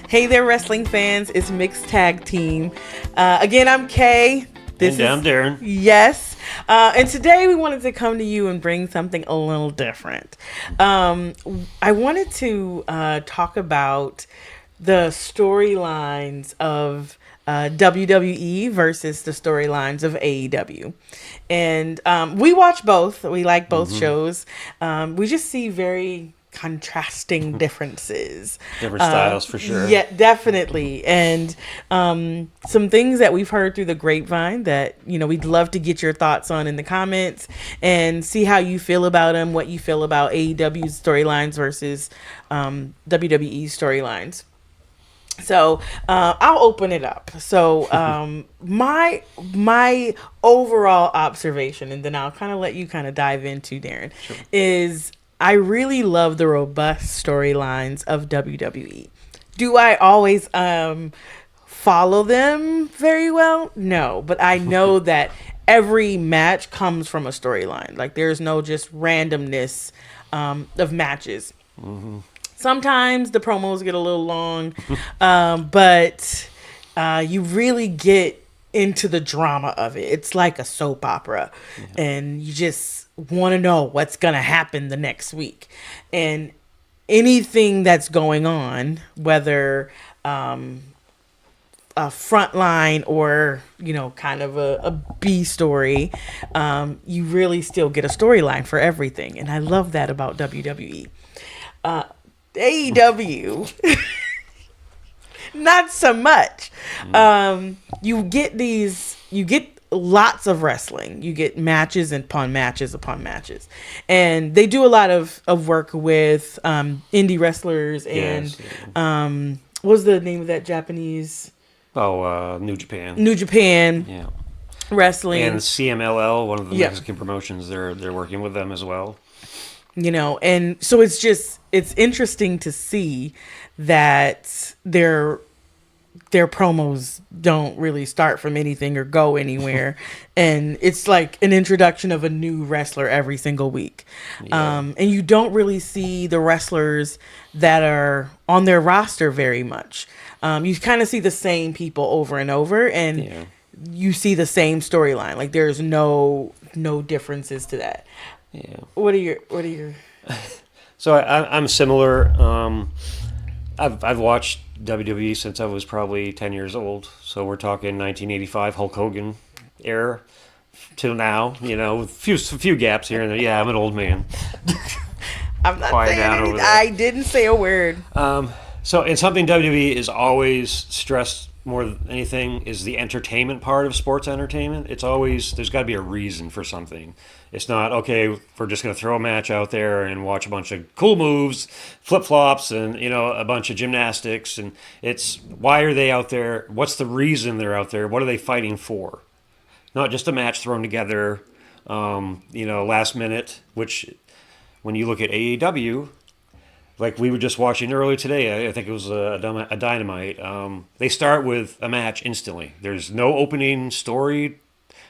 Hey there, wrestling fans. It's Mixed Tag Team. Again, I'm Kay. And I'm Darren. Yes. And today we wanted to come to you and bring something a little different. I wanted to talk about the storylines of WWE versus the storylines of AEW. And we watch both. We like both shows. We just see very contrasting differences. Different styles for sure. Yeah, definitely. And some things that we've heard through the grapevine that, we'd love to get your thoughts on in the comments and see how you feel about them, what you feel about AEW's storylines versus WWE storylines. So I'll open it up. So my overall observation, and then I'll kind of let you kind of dive into, Darren, Sure. is I really love the robust storylines of WWE. Do I always follow them very well? No, but I know that every match comes from a storyline. Like there's no just randomness of matches. Mm-hmm. Sometimes the promos get a little long, but you really get into the drama of it. It's like a soap opera, and you just want to know what's going to happen the next week. And anything that's going on, whether a frontline or, kind of a B story, you really still get a storyline for everything. And I love that about WWE. AEW, not so much. You get lots of wrestling. You get matches upon matches upon matches. And they do a lot of work with indie wrestlers and what was the name of that Japanese? New Japan. New Japan. Yeah. Wrestling. And CMLL, one of the Mexican promotions, they're working with them as well. And so it's interesting to see that their promos don't really start from anything or go anywhere. And it's like an introduction of a new wrestler every single week. Yeah. And you don't really see the wrestlers that are on their roster very much. You kind of see the same people over and over, and you see the same storyline. Like there's no differences to that. Yeah. What are your? So I'm similar. I've watched WWE since I was probably 10 years old. So we're talking 1985 Hulk Hogan era till now. With a few gaps here and there. Yeah, I'm an old man. I'm not saying anything. I didn't say a word. So, and something WWE is always stressed more than anything is the entertainment part of sports entertainment. It's always, there's got to be a reason for something. It's not, okay, we're just going to throw a match out there and watch a bunch of cool moves, flip-flops, and, a bunch of gymnastics. And it's, why are they out there? What's the reason they're out there? What are they fighting for? Not just a match thrown together, last minute, which when you look at AEW, like we were just watching earlier today, I think it was a Dynamite. They start with a match instantly. There's no opening story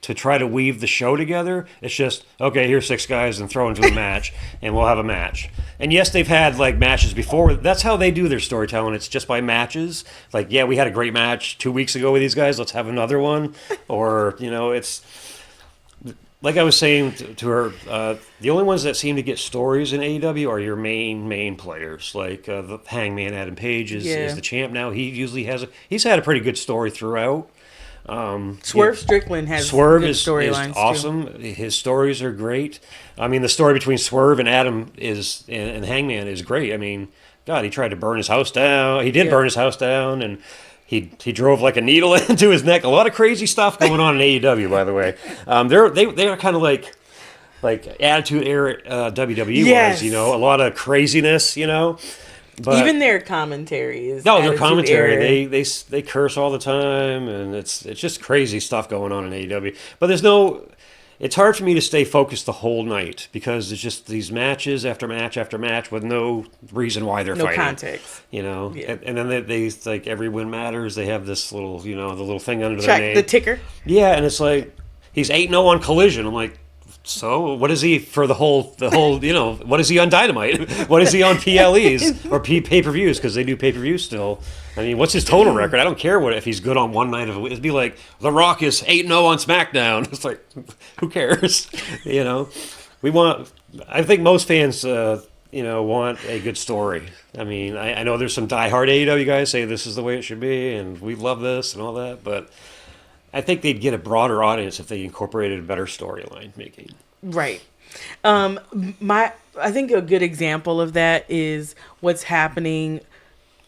to try to weave the show together. It's just, okay, here's 6 guys and throw into a match, and we'll have a match. And yes, they've had like matches before. That's how they do their storytelling. It's just by matches. Like, yeah, we had a great match 2 weeks ago with these guys. Let's have another one. Or, it's... Like I was saying to her, the only ones that seem to get stories in AEW are your main players. Like the Hangman Adam Page is the champ now. He usually he's had a pretty good story throughout. Swerve Strickland has Swerve good is storylines awesome. Too. His stories are great. I mean, the story between Swerve and Adam and Hangman is great. I mean, God, he tried to burn his house down. He did burn his house down, and he drove like a needle into his neck. A lot of crazy stuff going on in AEW, by the way. They're kind of like Attitude Era WWE was, a lot of craziness, But even their commentary is their commentary. They curse all the time, and it's just crazy stuff going on in AEW. But it's hard for me to stay focused the whole night because it's just these matches after match after match with no reason why they're fighting. No context. And then they like every win matters. They have this little, the little thing under Check their name. the ticker. Yeah, and it's like he's 8-0 on Collision. I'm like, So what is he for the whole what is he on Dynamite? What is he on PLEs or pay-per-views, because they do pay-per-views still. I mean, what's his total record? I don't care if he's good on one night of a week. It'd be like The Rock is 8-0 on SmackDown. It's like, who cares? I think most fans want a good story. I mean, I know there's some diehard AEW guys say this is the way it should be and we love this and all that, but I think they'd get a broader audience if they incorporated a better storyline making. Right. I think a good example of that is what's happening.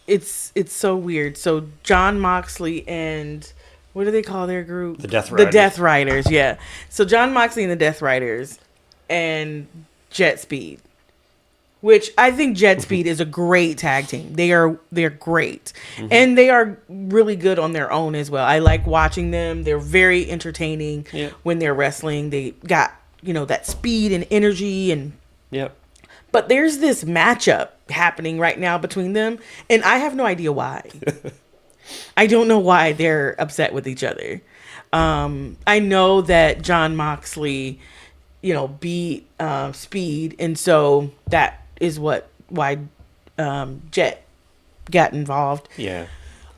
It's so weird. So John Moxley and what do they call their group? The Death Riders. The Death Riders, yeah. So John Moxley and the Death Riders and Jet Speed, which I think Jet Speed is a great tag team. They're great. Mm-hmm. And they are really good on their own as well. I like watching them. They're very entertaining when they're wrestling. They got, that speed and energy and But there's this matchup happening right now between them, and I have no idea why. I don't know why they're upset with each other. I know that John Moxley, beat Speed, and so that is why Jet got involved. Yeah.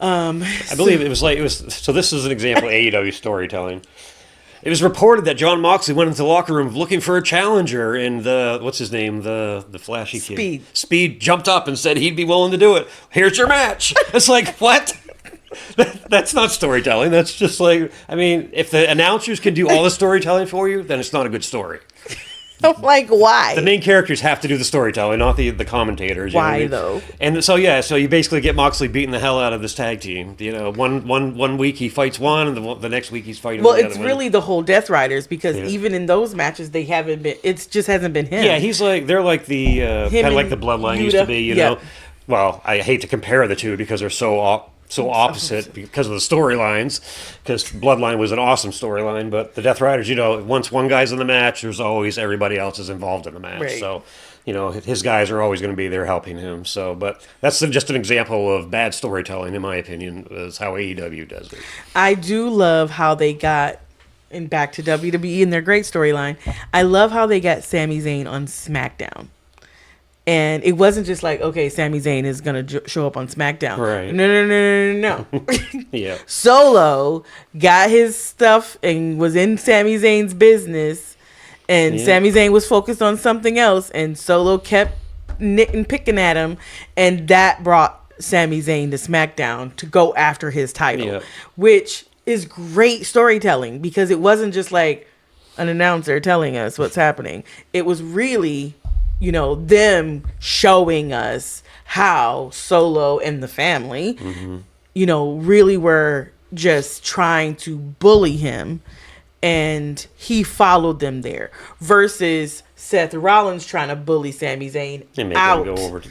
I believe it was so this is an example of AEW storytelling. It was reported that John Moxley went into the locker room looking for a challenger, and what's his name, the flashy kid, Speed jumped up and said he'd be willing to do it. Here's your match. It's like, what? That's not storytelling. That's just like, I mean, if the announcers can do all the storytelling for you, then it's not a good story. Like, why? The main characters have to do the storytelling, not the commentators. Why, though? And so you basically get Moxley beating the hell out of this tag team. One week he fights one, and the next week he's fighting the other one. Well, it's really the whole Death Riders, because even in those matches, they haven't been. It just hasn't been him. Yeah, they're like the kind of like the Bloodline used to be. You know, well, I hate to compare the two because they're so opposite because of the storylines, because Bloodline was an awesome storyline, but the Death Riders, once one guy's in the match, there's always everybody else is involved in the match. Right. So, his guys are always going to be there helping him. So, but that's just an example of bad storytelling, in my opinion, is how AEW does it. I do love how they got, and back to WWE and their great storyline, I love how they got Sami Zayn on SmackDown. And it wasn't just like, okay, Sami Zayn is going to show up on SmackDown. Right. No. Yeah. Solo got his stuff and was in Sami Zayn's business. And Sami Zayn was focused on something else. And Solo kept picking at him. And that brought Sami Zayn to SmackDown to go after his title. Which is great storytelling, because it wasn't just like an announcer telling us what's happening. It was really, them showing us how Solo and the family, really were just trying to bully him, and he followed them there, versus Seth Rollins trying to bully Sami Zayn out him go over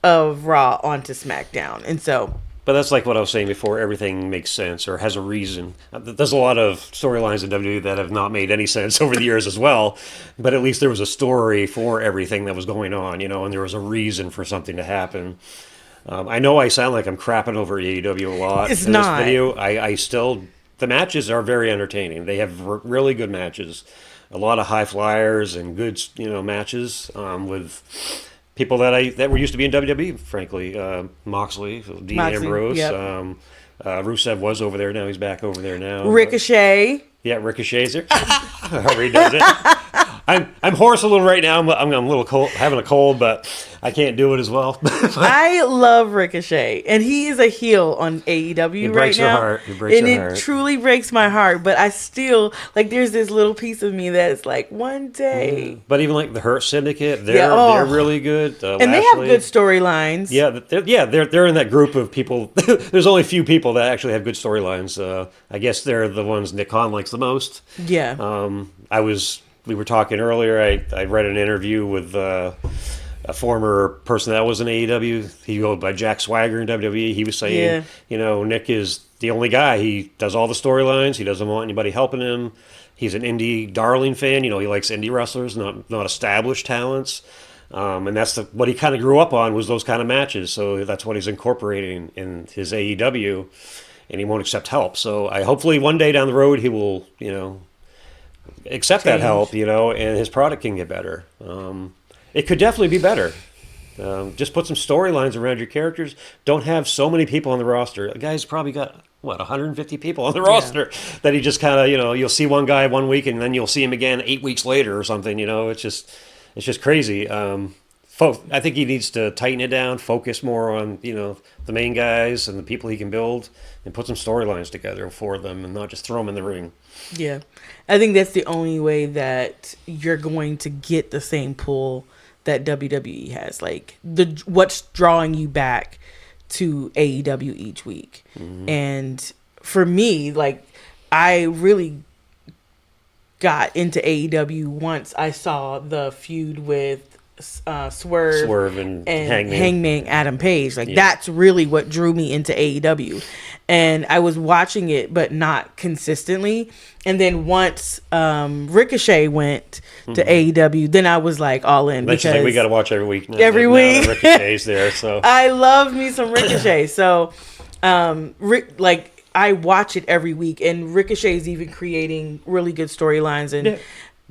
of Raw onto SmackDown. And so, but that's like what I was saying before. Everything makes sense or has a reason. There's a lot of storylines in WWE that have not made any sense over the years as well. But at least there was a story for everything that was going on, and there was a reason for something to happen. I know I sound like I'm crapping over AEW a lot in this video. I still, the matches are very entertaining. They have really good matches. A lot of high flyers and good, matches with people that were used to be in WWE, frankly. Moxley, Dean Ambrose. Rusev was over there. Now he's back over there now. Ricochet. Yeah, Ricochet's there. However he does it. I'm hoarse a little right now. I'm a little cold, having a cold, but I can't do it as well. I love Ricochet, and he is a heel on AEW right now. It breaks your heart. It truly breaks my heart. But I still there's this little piece of me that's like, one day. But even like the Hurt Syndicate, they're really good. And they have good storylines. Yeah, they're in that group of people. There's only a few people that actually have good storylines. I guess they're the ones Nick Khan likes the most. Yeah. We were talking earlier. I read an interview with a former person that was in AEW. He goes by Jack Swagger in WWE. He was saying, Nick is the only guy. He does all the storylines. He doesn't want anybody helping him. He's an indie darling fan. He likes indie wrestlers, not established talents. And that's what he kind of grew up on, was those kind of matches. So that's what he's incorporating in his AEW, and he won't accept help. So hopefully one day down the road he will, accept that change. help, and his product can get better. It could definitely be better. Just put some storylines around your characters. Don't have so many people on the roster. The guy's probably got, 150 people on the roster that he just kind of, you'll see one guy one week and then you'll see him again 8 weeks later or something. It's just crazy. I think he needs to tighten it down, focus more on, the main guys and the people he can build, and put some storylines together for them and not just throw them in the ring. Yeah. I think that's the only way that you're going to get the same pull that WWE has. Like, what's drawing you back to AEW each week. Mm-hmm. And for me, like, I really got into AEW once I saw the feud with Swerve and Hangman Adam Page. Like, that's really what drew me into AEW. And I was watching it, but not consistently. And then once Ricochet went to AEW, then I was like all in. Because like, we got to watch every week. Every week. Ricochet's there, so I love me some Ricochet. So, I watch it every week, and Ricochet's even creating really good storylines.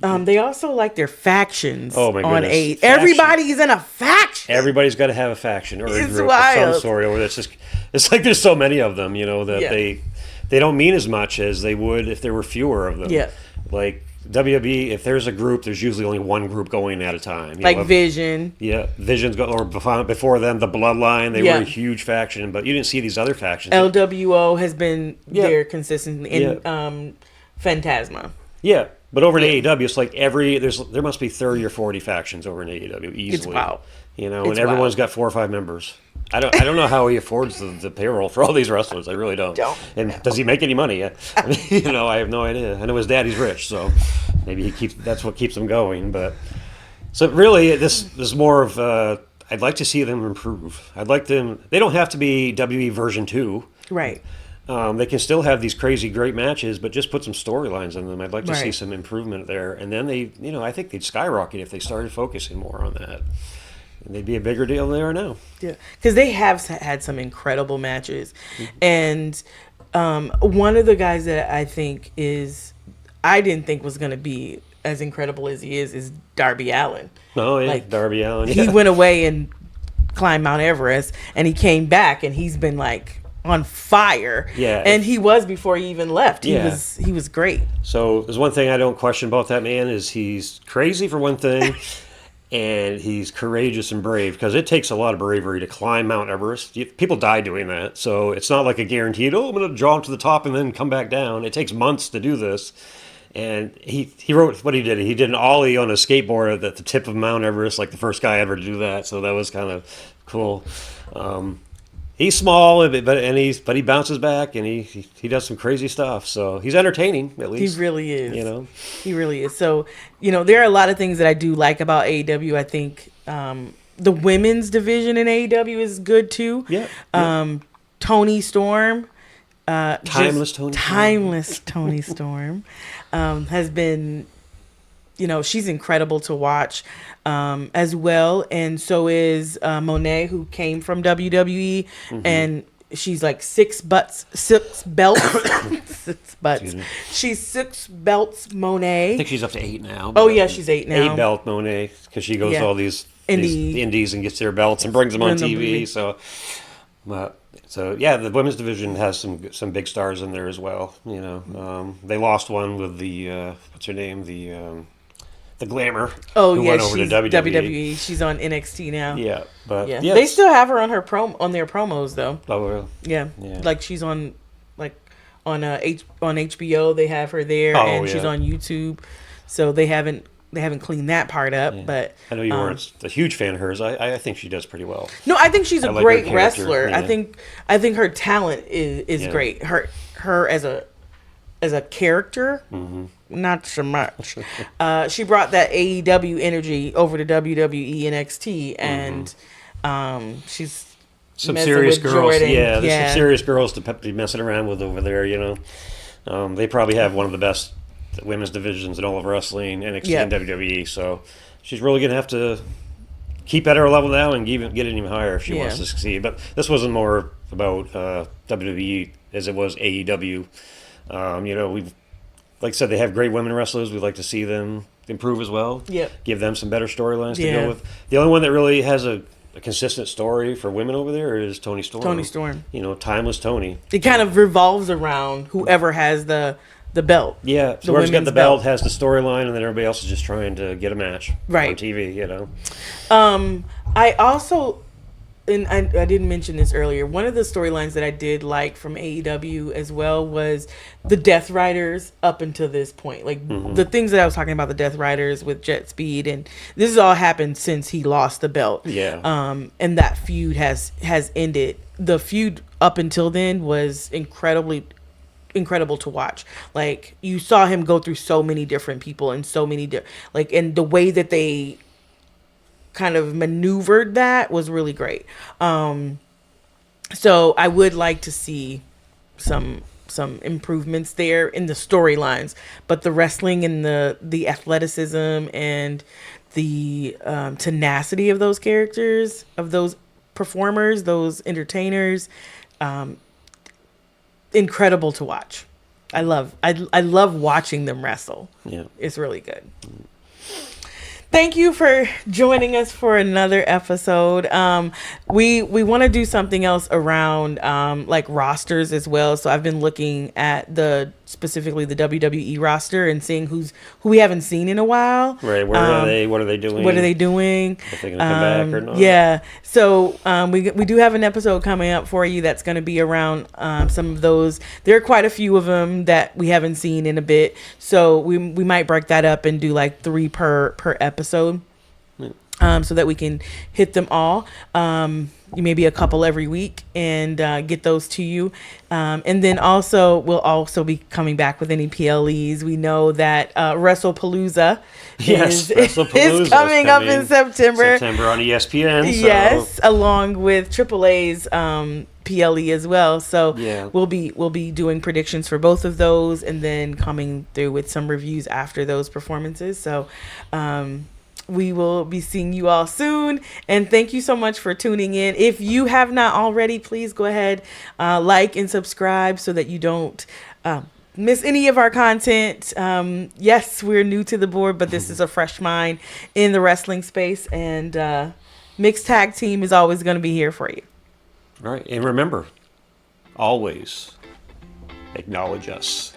And they also like their factions. Oh my goodness! On AEW. Everybody's in a faction. Everybody's got to have a faction or a group wild. of some sort. Or it's like there's so many of them, that they don't mean as much as they would if there were fewer of them. Yeah. Like WWE, if there's a group, there's usually only one group going at a time. Vision. Yeah, Vision's or before them, the Bloodline. They were a huge faction, but you didn't see these other factions. LWO has been there consistently in Phantasma. Yeah. But over in AEW, it's like there must be 30 or 40 factions over in AEW easily. It's wild. And everyone's got 4 or 5 members. I don't know how he affords the payroll for all these wrestlers. I really don't. And does he make any money? I have no idea. I know his daddy's rich, so maybe that's what keeps him going. But so really, this is more of I'd like to see them improve. They don't have to be WWE version 2. Right. They can still have these crazy great matches, but just put some storylines in them. I'd like to see some improvement there. And then I think they'd skyrocket if they started focusing more on that. And they'd be a bigger deal than they are now. Yeah. Because they have had some incredible matches. Mm-hmm. And one of the guys that I didn't think was going to be as incredible as he is Darby Allin. Oh, yeah. Darby Allin. He went away and climbed Mount Everest, and he came back, and he's been like on fire. Yeah. And he was before he even left. He was great. So there's one thing I don't question about that man is he's crazy for one thing and he's courageous and brave, because it takes a lot of bravery to climb Mount Everest. People die doing that. So it's not like a guaranteed, I'm going to jump to the top and then come back down. It takes months to do this. And he wrote what he did. He did an ollie on a skateboard at the tip of Mount Everest, like the first guy ever to do that. So that was kind of cool. He's small, but he bounces back and he does some crazy stuff. So he's entertaining, at least. He really is. He really is. So there are a lot of things that I do like about AEW. I think the women's division in AEW is good too. Yeah. Toni Storm. Timeless Toni Storm has been, she's incredible to watch as well. And so is Monet, who came from WWE, and she's like 6 belts. 6 butts. She's 6 belts Monet. I think she's up to 8 now. Oh, yeah, she's 8 now. 8 belt Monet, because she goes to all these indies and gets their belts and brings them on TV. So yeah, the women's division has some big stars in there as well. They lost one with the what's her name, the Glamour. Oh, who went over she's to WWE. She's on NXT now. Yeah, but they still have her on their promos though. Oh, really? Yeah, like she's on on HBO. They have her there, and she's on YouTube. So they haven't cleaned that part up. Yeah. But I know you weren't a huge fan of hers. I think she does pretty well. No, I think she's a great wrestler. Yeah. I think her talent is great. Her as a character, not so much. She brought that AEW energy over to WWE NXT, and she's some serious girls. Jordan. Yeah, there's some serious girls to be messing around with over there. They probably have one of the best women's divisions in all of wrestling, NXT and WWE. So she's really going to have to keep at her level now and get it even higher if she wants to succeed. But this wasn't more about WWE as it was AEW. like I said, they have great women wrestlers. We'd like to see them improve as well. Yep. Give them some better storylines to Yeah. go with. The only one that really has a consistent story for women over there is Tony Storm. Tony Storm. You know, timeless Tony. It kind of revolves around whoever has the belt. Yeah, so whoever's got the belt has the storyline, and then everybody else is just trying to get a match Right. on TV, you know. I also, and I didn't mention this earlier, one of the storylines that I did like from AEW as well was the Death Riders up until this point. Like, the things that I was talking about, the Death Riders with Jet Speed, and this has all happened since he lost the belt. Yeah. And that feud has ended. The feud up until then was incredible to watch. Like, you saw him go through so many different people and so many and the way that they kind of maneuvered that was really great. So I would like to see some improvements there in the storylines, but the wrestling and the athleticism and the tenacity of those characters, of those performers, those entertainers, incredible to watch. I love watching them wrestle. Yeah. It's really good. Thank you for joining us for another episode. We want to do something else around like rosters as well. So I've been looking at specifically the WWE roster and seeing who we haven't seen in a while. Right. Where are they? What are they doing? What are they doing? If they're going to come back or not? Yeah. So we do have an episode coming up for you that's going to be around some of those. There are quite a few of them that we haven't seen in a bit. So we might break that up and do like 3 per episode. So that we can hit them all. Maybe a couple every week and get those to you. And then we'll also be coming back with any PLEs. We know that WrestlePalooza is coming up in September. September on ESPN. So. Yes, along with AAA's PLE as well. So yeah. we'll be doing predictions for both of those and then coming through with some reviews after those performances. So we will be seeing you all soon, and thank you so much for tuning in. If you have not already, please go ahead, like and subscribe so that you don't miss any of our content. Yes, we're new to the board, but this is a fresh mind in the wrestling space, and Mixed Tag Team is always going to be here for you. All right, and remember, always acknowledge us.